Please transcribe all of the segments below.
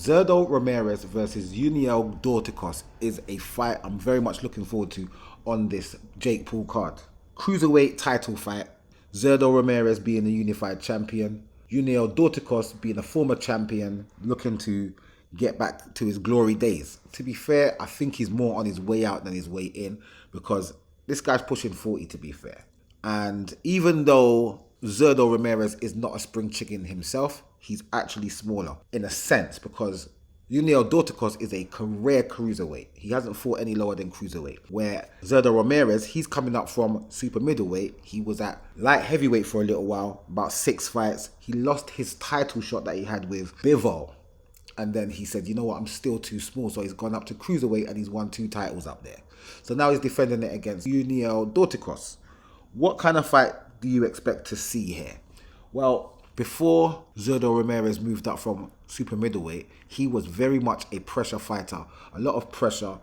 Zurdo Ramirez versus Yuniel Dorticos is a fight I'm very much looking forward to on this Jake Paul card. Cruiserweight title fight. Zurdo Ramirez being the Unified Champion. Yuniel Dorticos being a former champion looking to get back to his glory days. To be fair, I think he's more on his way out than his way in because this guy's pushing 40 to be fair. And even though Zurdo Ramirez is not a spring chicken himself, he's actually smaller in a sense because Yuniel Dorticos is a career cruiserweight. He hasn't fought any lower than cruiserweight. Where Zurdo Ramirez, he's coming up from super middleweight. He was at light heavyweight for a little while, about 6 fights. He lost his title shot that he had with Bivol. And then he said, you know what, I'm still too small. So he's gone up to cruiserweight and he's won 2 titles up there. So now he's defending it against Yuniel Dorticos. What kind of fight do you expect to see here? Well, before Zurdo Ramirez moved up from super middleweight, he was very much a pressure fighter. A lot of pressure,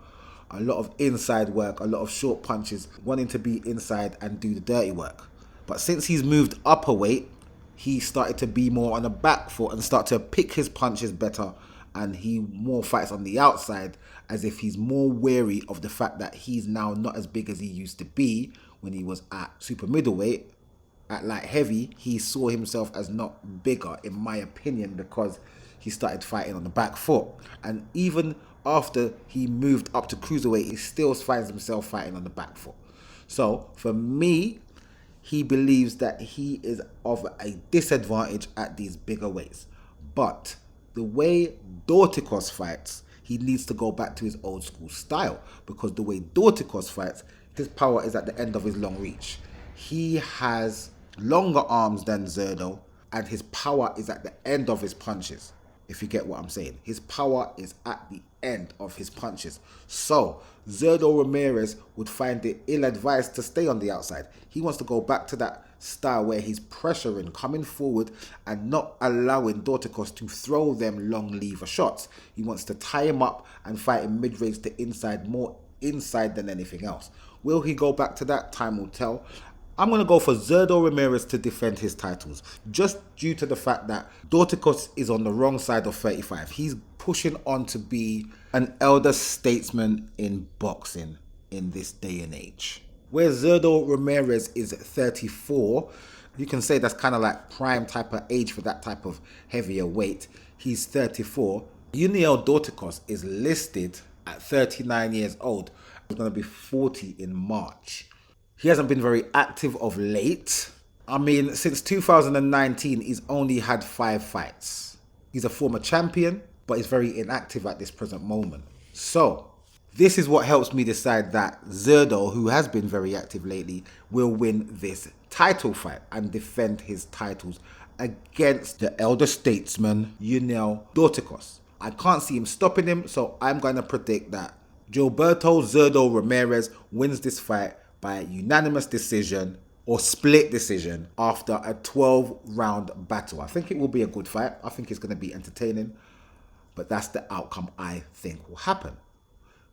a lot of inside work, a lot of short punches, wanting to be inside and do the dirty work. But since he's moved up a weight, he started to be more on the back foot and start to pick his punches better, and he more fights on the outside as if he's more wary of the fact that he's now not as big as he used to be when he was at super middleweight. At light heavy, he saw himself as not bigger, in my opinion, because he started fighting on the back foot. And even after he moved up to cruiserweight, he still finds himself fighting on the back foot. So for me, he believes that he is of a disadvantage at these bigger weights. But the way Dorticos fights, he needs to go back to his old school style, because the way Dorticos fights, his power is at the end of his long reach. He has longer arms than Zurdo, and his power is at the end of his punches, if you get what I'm saying. His power is at the end of his punches. So Zurdo Ramirez would find it ill-advised to stay on the outside. He wants to go back to that style where he's pressuring, coming forward and not allowing Dorticos to throw them long lever shots. He wants to tie him up and fight him mid-range to inside, more inside than anything else. Will he go back to that? Time will tell. I'm going to go for Zurdo Ramirez to defend his titles, just due to the fact that Dorticos is on the wrong side of 35. He's pushing on to be an elder statesman in boxing in this day and age. Where Zurdo Ramirez is 34, you can say that's kind of like prime type of age for that type of heavier weight. He's 34. Yuniel Dorticos is listed at 39 years old. He's going to be 40 in March. He hasn't been very active of late. I mean, since 2019, he's only had 5 fights. He's a former champion, but he's very inactive at this present moment. So, this is what helps me decide that Zurdo, who has been very active lately, will win this title fight and defend his titles against the elder statesman, Yuniel Dorticos. I can't see him stopping him, so I'm going to predict that Gilberto Zurdo Ramirez wins this fight by unanimous decision or split decision after a 12-round battle. I think it will be a good fight. I think it's going to be entertaining, but that's the outcome I think will happen.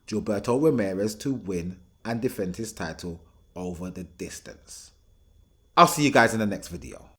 Gilberto Ramirez to win and defend his title over the distance. I'll see you guys in the next video.